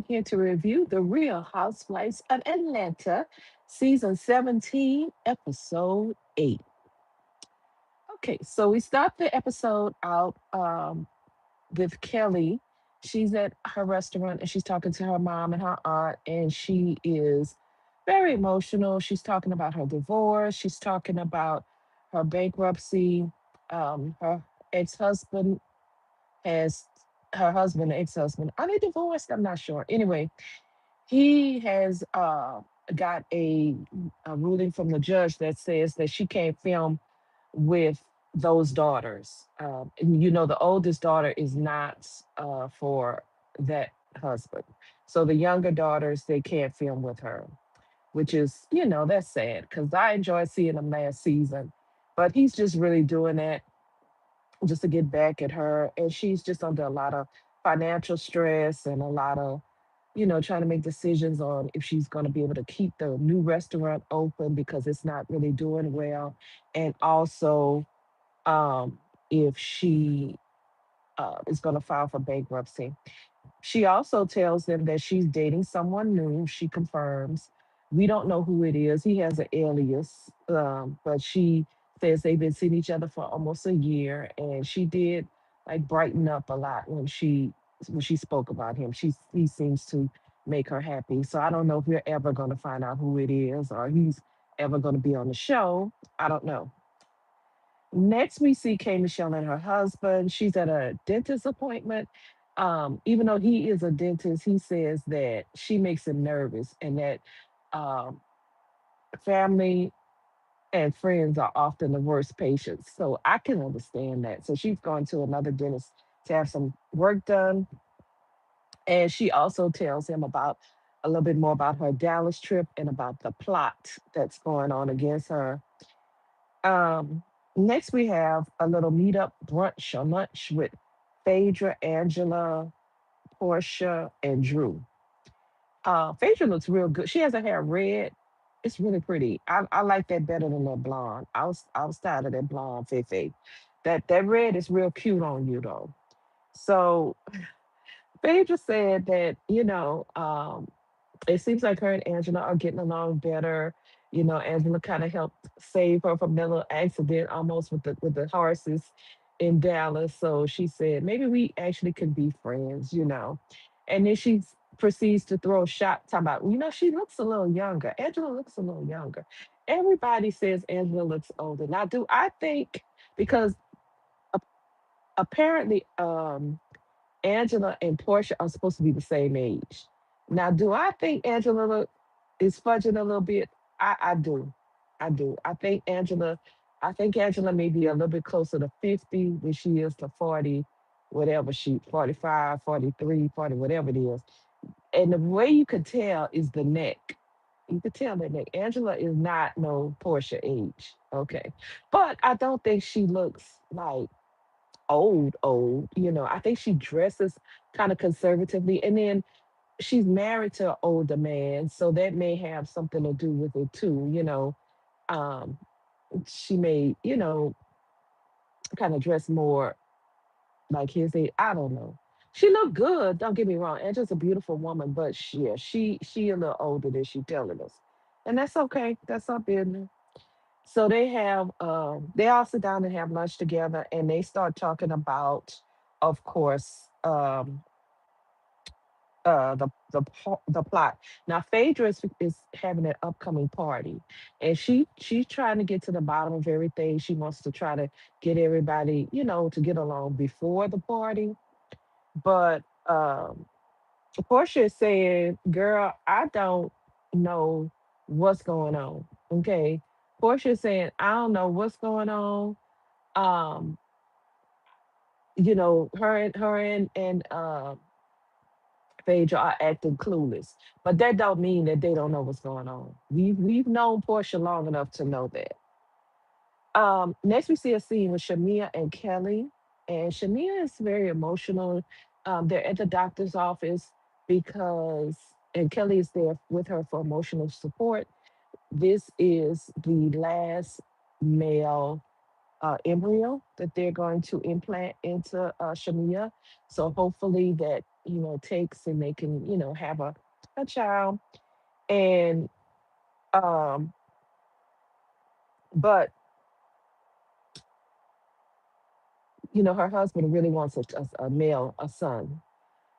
here to review The Real Housewives of Atlanta, Season 17, Episode 8. Okay, so we start the episode out with Kelly. She's at her restaurant and she's talking to her mom and her aunt, and she is very emotional. She's talking about her divorce, she's talking about her bankruptcy. Her ex husband has her husband, ex husband, are they divorced? I'm not sure. Anyway, he has got a ruling from the judge that says that she can't film with those daughters. And the oldest daughter is not for that husband. So the younger daughters, they can't film with her, which is, that's sad because I enjoyed seeing him last season. But he's just really doing that just to get back at her. And she's just under a lot of financial stress and a lot of, trying to make decisions on if she's going to be able to keep the new restaurant open because it's not really doing well. And also, um, if she is going to file for bankruptcy. She also tells them that she's dating someone new. She confirms. We don't know who it is. He has an alias, but she says they've been seeing each other for almost a year, and she did like brighten up a lot when she spoke about him. He seems to make her happy. So I don't know if we're ever going to find out who it is or he's ever going to be on the show. I don't know. Next, we see Kay Michelle and her husband. She's at a dentist appointment. Even though he is a dentist, he says that she makes him nervous and that um, family and friends are often the worst patients. So I can understand that. So she's going to another dentist to have some work done. And she also tells him about a little bit more about her Dallas trip and about the plot that's going on against her. Next, we have a little meetup brunch or lunch with Phaedra, Angela, Portia, and Drew. Phaedra looks real good. She has her hair red. It's really pretty. I like that better than that blonde. I was tired of that blonde Fefe. That red is real cute on you though. So Phaedra said that it seems like her and Angela are getting along better. Angela kind of helped save her from that little accident almost with the horses in Dallas. So she said maybe we actually could be friends. And then she proceeds to throw a shot, talking about, she looks a little younger. Angela looks a little younger. Everybody says Angela looks older. Now, do I think because a- apparently Angela and Portia are supposed to be the same age. Now, do I think Angela is fudging a little bit? I do. I do. I think Angela may be a little bit closer to 50 than she is to 40, whatever 45, 43, 40, whatever it is. And the way you could tell is the neck. You could tell that neck. Angela is not no Portia age. Okay. But I don't think she looks like old, old. I think she dresses kind of conservatively. And then she's married to an older man, so that may have something to do with it too. Um, she may, kind of dress more like his age. I don't know. She looked good. Don't get me wrong. Angela's a beautiful woman, but yeah, she a little older than she telling us, and that's okay. That's our business. So they all sit down and have lunch together, and they start talking about, of course, the plot. Now Phaedra is having an upcoming party, and she's trying to get to the bottom of everything. She wants to try to get everybody, to get along before the party. But Portia is saying, "Girl, I don't know what's going on." Okay, Portia is saying, "I don't know what's going on." Um, her and Phaedra are acting clueless, but that don't mean that they don't know what's going on. We've known Portia long enough to know that. Next, we see a scene with Shamia and Kelly, and Shamia is very emotional. They're at the doctor's office because, and Kelly is there with her for emotional support. This is the last male embryo that they're going to implant into Shamia. So hopefully that takes and they can, have a child. And um, but her husband really wants a male, a son.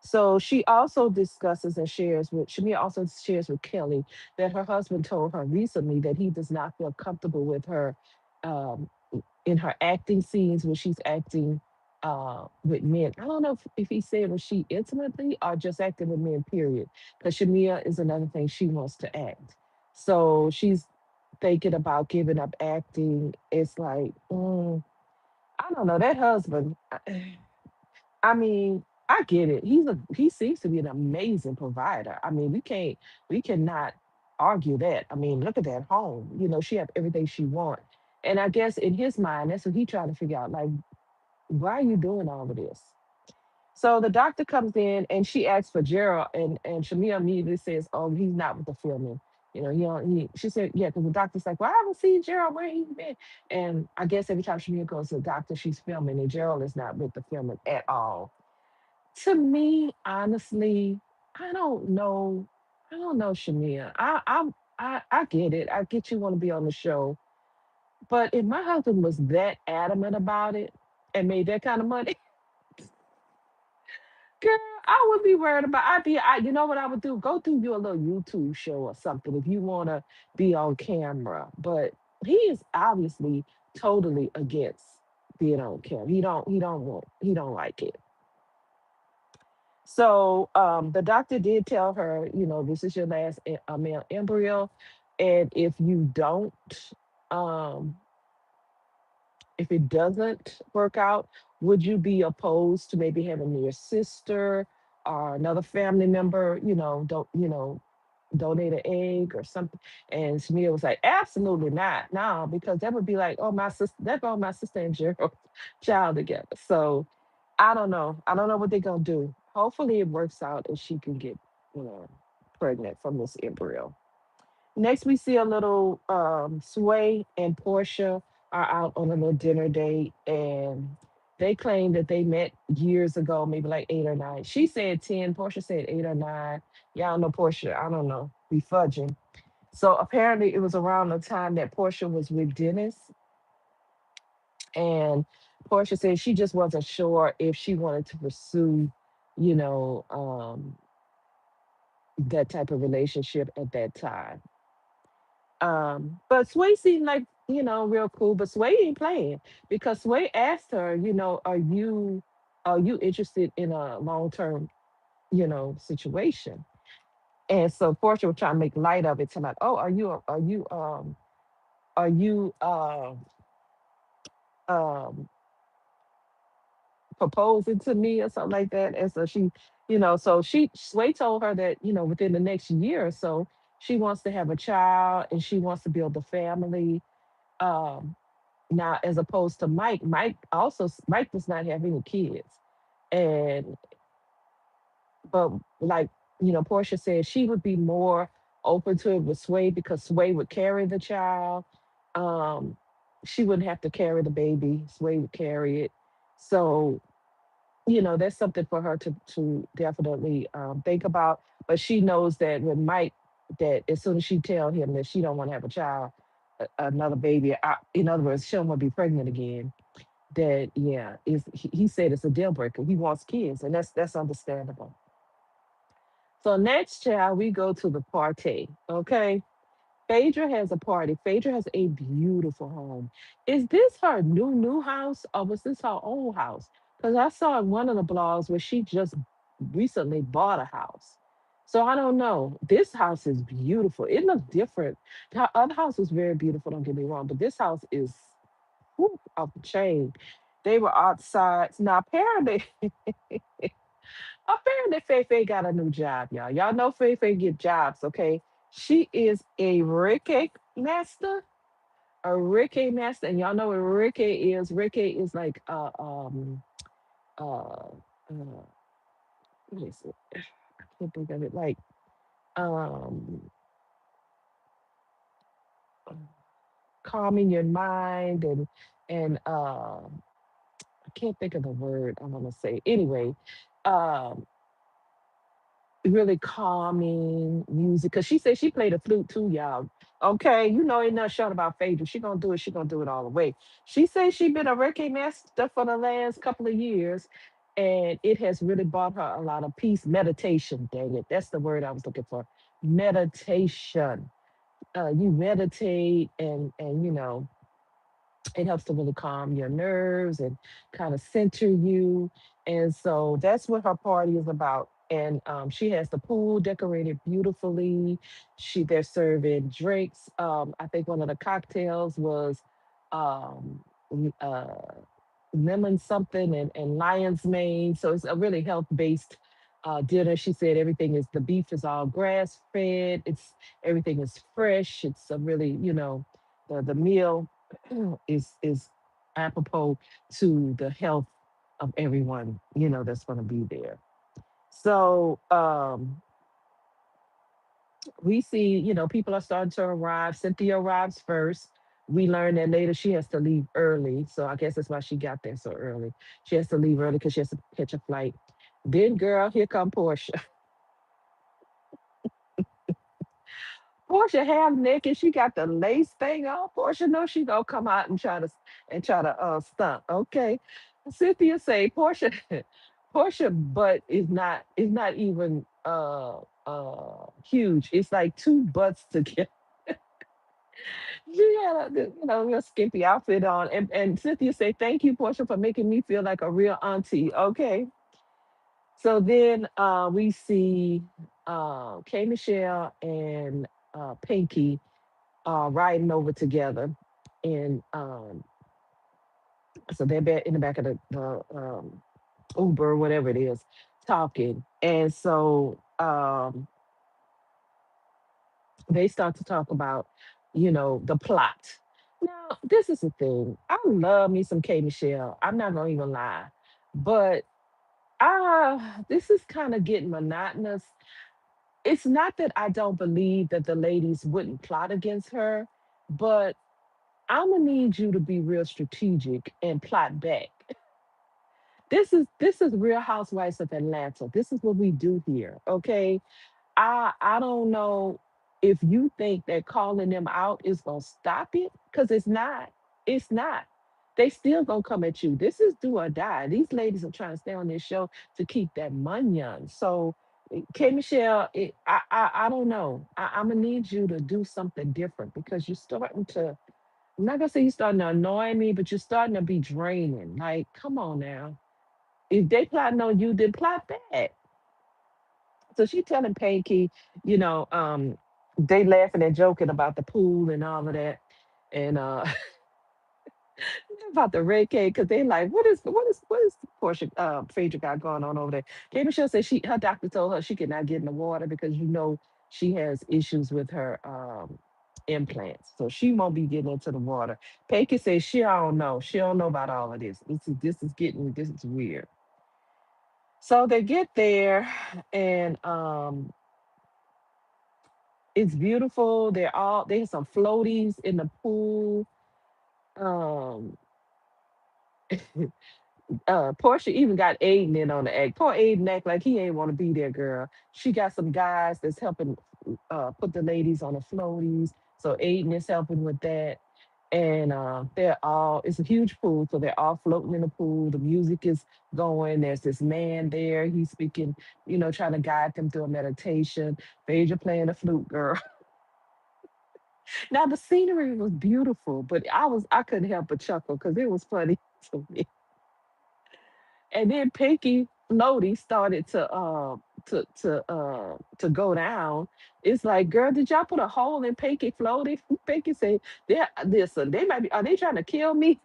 So she also discusses and shares with Shamia also shares with Kelly that her husband told her recently that he does not feel comfortable with her um, in her acting scenes when she's acting with men. I don't know if he said was she intimately or just acting with men, period. Because Shamia is another thing she wants to act. So she's thinking about giving up acting. It's like, I don't know, that husband. I mean, I get it. He seems to be an amazing provider. I mean, we cannot argue that. I mean, look at that home. She have everything she want. And I guess in his mind, that's what he trying to figure out. Like, why are you doing all of this? So the doctor comes in and she asks for Gerald, and Shamia immediately says, "Oh, he's not with the filming." He don't. She said, "Yeah," because the doctor's like, "Well, I haven't seen Gerald. Where he been?" And I guess every time Shamia goes to the doctor, she's filming, and Gerald is not with the filming at all. To me, honestly, I don't know. I don't know, Shamia. I get it. I get you want to be on the show, but if my husband was that adamant about it and made that kind of money, girl, I would be worried about. You know what I would do? Go do you a little YouTube show or something if you want to be on camera. But he is obviously totally against being on camera. He don't like it. So the doctor did tell her, this is your last male embryo, and um, if it doesn't work out, would you be opposed to maybe having your sister or another family member, don't donate an egg or something? And Samia was like, absolutely not, no, because that would be like, oh, my sister, that brought my sister and Gerald child together. So I don't know. I don't know what they're gonna do. Hopefully it works out and she can get, you know, pregnant from this embryo. Next we see a little Sway and Portia are out on a little dinner date and they claim that they met years ago, maybe like 8 or 9. She said 10, Portia said 8 or 9. Y'all know Portia, I don't know, be fudging. So apparently it was around the time that Portia was with Dennis, and Portia said she just wasn't sure if she wanted to pursue, you know, um, that type of relationship at that time. But Sway seemed like, real cool, but Sway ain't playing because Sway asked her, are you interested in a long-term, situation? And so Portia was trying to make light of it to like, oh, are you um proposing to me or something like that. And so Sway told her that, within the next year or so, she wants to have a child and she wants to build a family. Um, Now, as opposed to Mike does not have any kids. And but like, Portia said she would be more open to it with Sway because Sway would carry the child. Um, she wouldn't have to carry the baby. Sway would carry it. So that's something for her to definitely think about. But she knows that that as soon as she tell him that she don't want to have a child, another baby, in other words, she don't want to be pregnant again. That yeah, he said it's a deal breaker. He wants kids, and that's understandable. So next, child, we go to the party. Okay, Phaedra has a party. Phaedra has a beautiful home. Is this her new house or was this her old house? Because I saw in one of the blogs where she just recently bought a house. So I don't know. This house is beautiful. It looks different. The other house was very beautiful, don't get me wrong, but this house is off the chain. They were outside. Now apparently Faye got a new job, y'all. Y'all know Faye get jobs, okay? She is a Reiki master, and y'all know what Reiki is. Reiki is like what is it? I can't think of it. Like um calming your mind and I can't think of the word I want to say. Anyway, um really calming music. Cause she said she played the flute too, y'all. Okay, you know ain't nothing short about Phaedra. She gonna do it. She gonna do it all the way. She says she been a Reiki master for the last couple of years, and it has really brought her a lot of peace. Meditation, dang it, that's the word I was looking for. Meditation. You meditate, and it helps to really calm your nerves and kind of center you. And so that's what her party is about. And she has the pool decorated beautifully. They're serving drinks. I think one of the cocktails was um, uh, lemon something and lion's mane. So it's a really health based dinner. She said everything is the beef is all grass fed. It's everything is fresh. It's a really the meal is apropos to the health of everyone that's going to be there. So we see, people are starting to arrive. Cynthia arrives first. We learn that later she has to leave early. So I guess that's why she got there so early. She has to leave early because she has to catch a flight. Then, girl, here come Portia. Portia half naked. She got the lace thing on. Portia knows she gonna come out and try to stunt. Okay. Cynthia say Portia Portia butt is not even huge. It's like two butts together. She had a real skimpy outfit on. And Cynthia say, thank you, Portia, for making me feel like a real auntie. Okay. So then we see K Michelle and Pinky riding over together. And so they're in the back of the Uber, whatever it is, talking. And so they start to talk about, the plot. Now, this is the thing. I love me some K Michelle. I'm not gonna even lie. But this is kind of getting monotonous. It's not that I don't believe that the ladies wouldn't plot against her, but I'm gonna need you to be real strategic and plot back. This is Real Housewives of Atlanta. This is what we do here. Okay, I don't know if you think that calling them out is gonna stop it, because it's not. It's not. They still gonna come at you. This is do or die. These ladies are trying to stay on this show to keep that money on. So, K Michelle, I don't know. I'm gonna need you to do something different because you're starting to. I'm not gonna say you're starting to annoy me, but you're starting to be draining. Like, come on now. If they plotting on you, then plot back. So she telling Panky, you know, they laughing and joking about the pool and all of that, and about the red cake because they like, what is Portia Phaedra got going on over there? K Michelle said her doctor told her she cannot get in the water because she has issues with her implants, so she won't be getting into the water. Panky says she don't know about all of this. This is weird. So they get there, and it's beautiful. They have some floaties in the pool. Um, Portia even got Aiden in on the act. Poor Aiden act like he ain't want to be there, girl. She got some guys that's helping put the ladies on the floaties. So Aiden is helping with that. And it's a huge pool, so they're all floating in the pool. The music is going. There's this man there. He's speaking, trying to guide them through a meditation. Phaedra playing the flute, girl. Now the scenery was beautiful, but I couldn't help but chuckle because it was funny to me. And then Pinky Floaty started to go down. It's like, girl, did y'all put a hole in Pinky Floaty? Pinky said, "They listen, they might be. Are they trying to kill me?"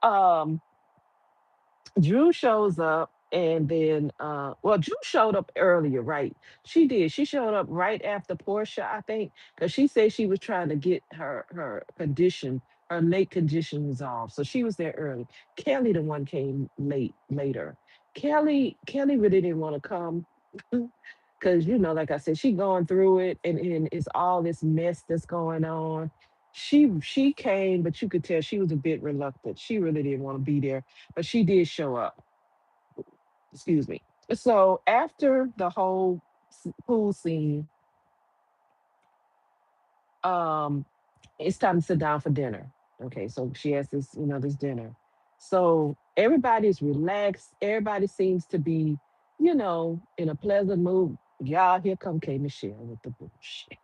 um, Drew shows up, and then well, Drew showed up earlier, right? She did. She showed up right after Portia, I think, because she said she was trying to get her late condition resolved. So she was there early. Kelly, the one came later. Kelly really didn't want to come. Because like I said, she going through it, and it's all this mess that's going on. She came, but you could tell she was a bit reluctant. She really didn't want to be there, but she did show up. Excuse me. So after the whole pool scene, um, it's time to sit down for dinner. Okay, so she has this, this dinner. So everybody's relaxed. Everybody seems to be, in a pleasant mood. Y'all, here come K Michelle with the bullshit.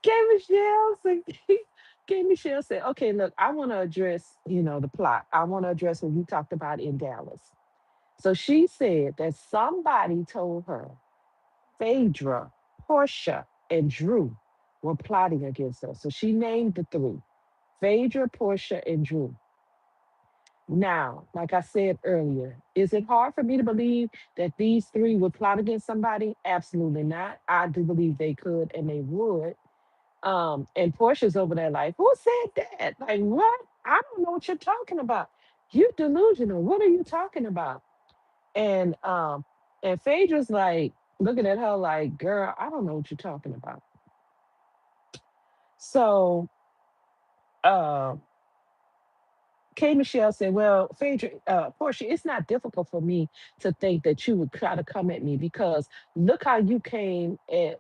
K Michelle said, K Michelle said, okay, look, I want to address, the plot. I want to address what we talked about in Dallas. So she said that somebody told her Phaedra, Portia, and Drew were plotting against her. So she named the three: Phaedra, Portia, and Drew. Now, like I said earlier, is it hard for me to believe that these three would plot against somebody? Absolutely not. I do believe they could and they would. And Portia's over there like, who said that? Like, what? I don't know what you're talking about. You delusional. What are you talking about? And Phaedra's like looking at her like, girl, I don't know what you're talking about. So uh, K Michelle said, well, Phaedra, Portia, it's not difficult for me to think that you would try to come at me because look how you came at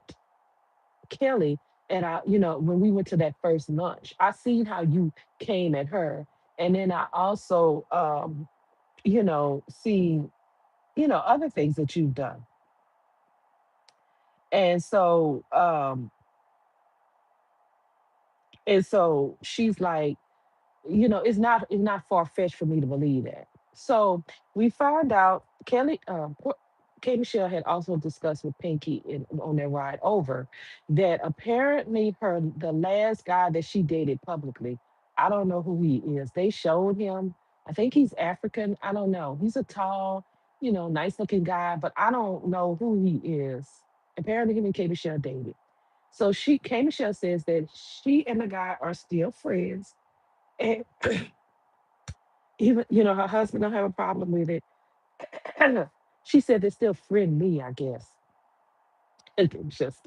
Kelly and when we went to that first lunch. I seen how you came at her. And then I also see, other things that you've done. And so she's like, it's not far fetched for me to believe that. So we found out K Michelle had also discussed with Pinky on their ride over that apparently the last guy that she dated publicly, I don't know who he is. They showed him. I think he's African. I don't know. He's a tall, nice looking guy, but I don't know who he is. Apparently, him and K Michelle dated. So K Michelle says that she and the guy are still friends, and even her husband don't have a problem with it. She said they're still friendly, I guess. It's just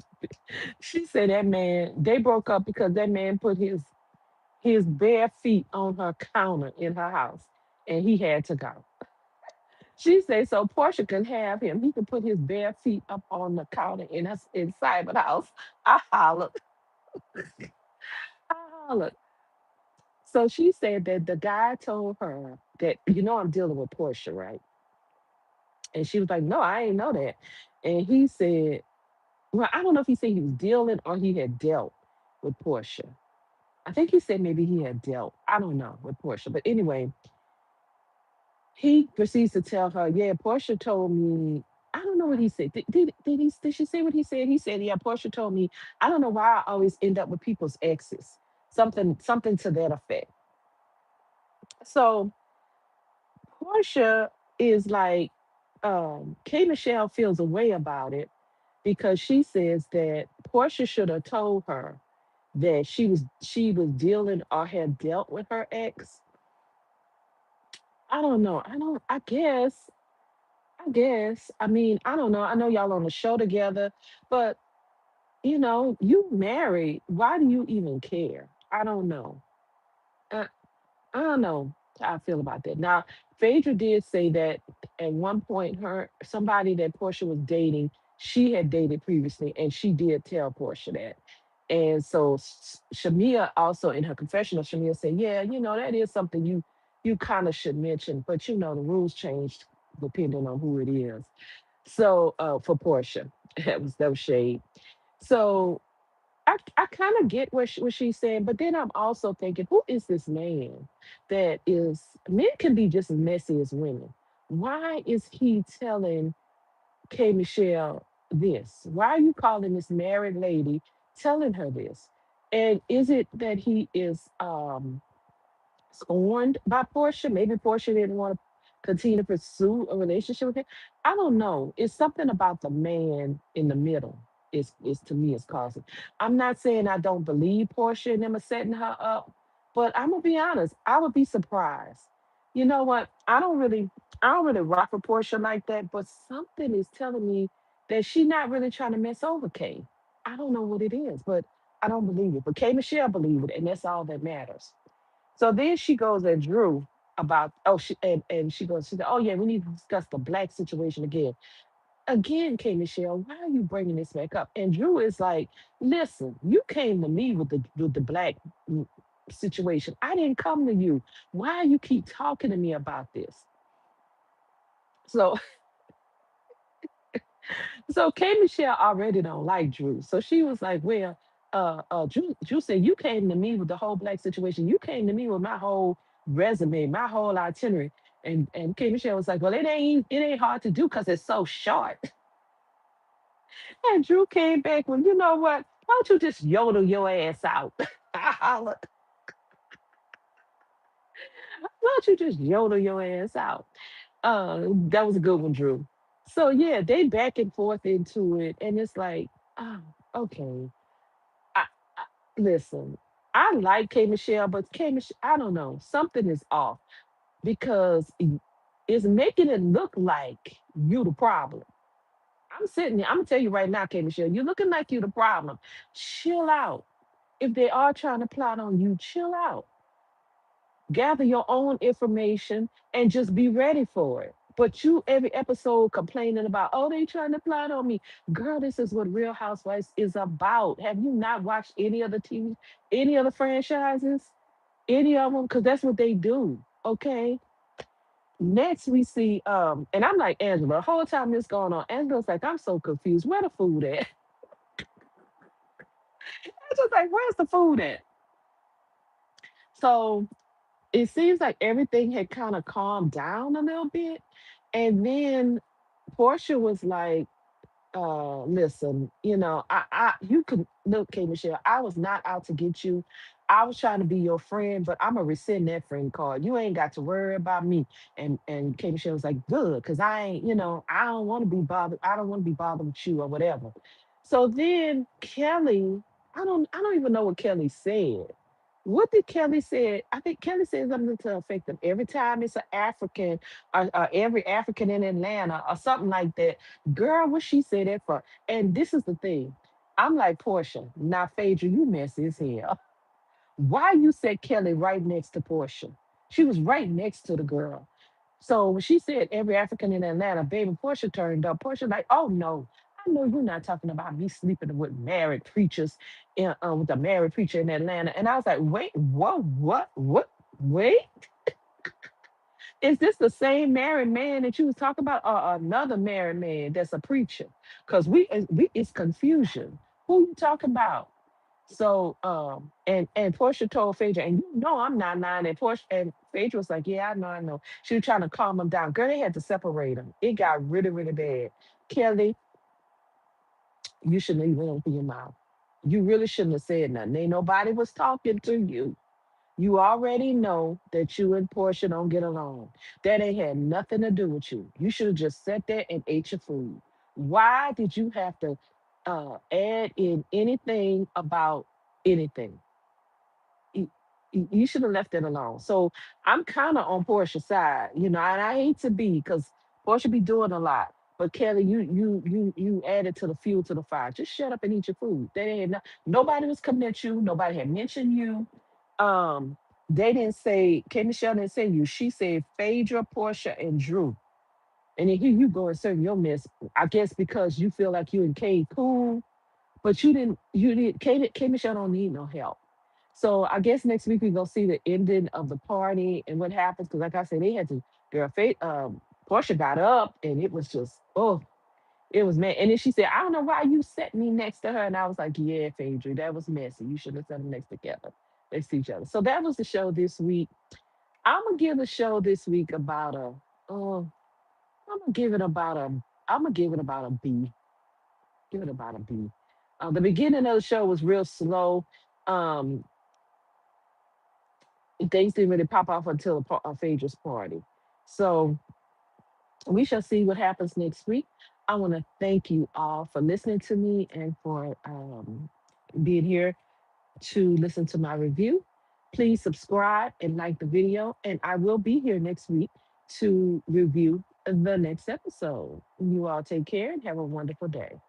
she said that man they broke up because that man put his bare feet on her counter in her house, and he had to go. She said so Portia can have him. He can put his bare feet up on the counter inside the house. I hollered, I hollered. So she said that the guy told her that, I'm dealing with Portia, right? And she was like, no, I ain't know that. And he said, well, I don't know if he said he was dealing or he had dealt with Portia. I think he said maybe he had dealt. I don't know with Portia. But anyway, he proceeds to tell her, yeah, Portia told me. I don't know what he said. Did she say what he said? He said, yeah, Portia told me. I don't know why I always end up with people's exes. Something to that effect. So Portia is like, K Michelle feels a way about it because she says that Portia should have told her that she was dealing or had dealt with her ex. I don't know. I guess. I mean, I don't know. I know y'all on the show together, but you married. Why do you even care? I don't know. Uh, I don't know how I feel about that. Now, Phaedra did say that at one point, somebody that Portia was dating, she had dated previously, and she did tell Portia that. And so Shamia also in her confessional, Shamia said, "Yeah, that is something you kind of should mention, but the rules changed depending on who it is." So for Portia, that was shade. So I kind of get what she's saying, but then I'm also thinking, who is this man that is men can be just as messy as women. Why is he telling K Michelle this? Why are you calling this married lady telling her this? And is it that he is scorned by Portia? Maybe Portia didn't want to continue to pursue a relationship with him. I don't know. It's something about the man in the middle. Is to me is causing. I'm not saying I don't believe Portia and them are setting her up, but I'm gonna be honest. I would be surprised. You know what? I don't really rock with Portia like that, but something is telling me that she's not really trying to mess over Kay. I don't know what it is, but I don't believe it. But Kay Michelle believe it, and that's all that matters. So then she goes at Drew. about, oh, and she said, oh yeah, we need to discuss the black situation again. Again, K Michelle, why are you bringing this back up? And Drew is like, listen, you came to me with the black mm, situation. I didn't come to you. Why you keep talking to me about this? So so K Michelle already don't like Drew. So she was like, well, Drew said, you came to me with the whole black situation. You came to me with my whole resume, my whole itinerary. And K Michelle was like, well, it ain't hard to do because it's so short. And Drew came back when, you know what? Why don't you just yodel your ass out? I hollered, why don't you just yodel your ass out? That was a good one, Drew. So yeah, they back and forth into it, and it's like, oh, okay. I listen. I like K Michelle, but K Michelle, I don't know, something is off because it's making it look like you the problem. I'm sitting here. I'm gonna tell you right now, K Michelle, you're looking like you the problem. Chill out. If they are trying to plot on you, chill out. Gather your own information and just be ready for it. But you every episode complaining about, oh, they trying to plot on me. Girl, this is what Real Housewives is about. Have you not watched any other TV, any other franchises? Any of them? Because that's what they do. Okay. Next we see, and I'm like Angela, the whole time this going on, Angela's like, I'm so confused. Where the food at? Angela's like, where's the food at? So it seems like everything had kind of calmed down a little bit. And then Portia was like, listen, you can look, K Michelle, I was not out to get you. I was trying to be your friend, but I'm gonna rescind that friend card. You ain't got to worry about me. And K Michelle was like, good, because I ain't, I don't want to be bothered. I don't want to be bothered with you or whatever. So then Kelly, I don't even know what Kelly said. What did Kelly say? I think Kelly said something to the effect of every time it's an African or every African in Atlanta or something like that. Girl, what she said that for? And this is the thing. I'm like, Portia, now Phaedra, you messy as hell. Why you said Kelly right next to Portia? She was right next to the girl. So when she said every African in Atlanta, baby, Portia turned up. Portia like, oh no, I know you're not talking about me sleeping with married preachers, with a married preacher in Atlanta. And I was like, wait, what? Wait, is this the same married man that you was talking about, or another married man that's a preacher? Because we it's confusion. Who you talking about? So and Portia told Phaedra, and you know I'm not lying. And Portia and Phaedra was like, yeah, I know. She was trying to calm him down. Girl, they had to separate them. It got really, really bad. Kelly, you shouldn't even open your mouth. You really shouldn't have said nothing. Ain't nobody was talking to you. You already know that you and Portia don't get along. That ain't had nothing to do with you. You should have just sat there and ate your food. Why did you have to add in anything about anything? You, you should have left it alone. So I'm kind of on Portia's side, and I hate to be because Portia be doing a lot. But Kelly, you added to the fuel to the fire. Just shut up and eat your food. They ain't nobody was coming at you. Nobody had mentioned you. Um, they didn't say K Michelle didn't say you. She said Phaedra, Portia, and Drew. And then here you go and serve your mess. I guess because you feel like you and Kay cool, but you didn't K Michelle don't need no help. So I guess next week we gonna see the ending of the party and what happens. Cause like I said, they had to girl Portia got up and it was just, oh, it was mad. And then she said, I don't know why you set me next to her. And I was like, yeah, Phaedra, that was messy. You should have set them next to each other. So that was the show this week. I'm gonna give the show this week about a oh, I'm gonna give it about a I'm gonna give it about a B. Give it about a B. The beginning of the show was real slow. Um, Things didn't really pop off until Phaedra's party. So we shall see what happens next week. I want to thank you all for listening to me and for being here to listen to my review. Please subscribe and like the video, and I will be here next week to review the next episode. You all take care and have a wonderful day.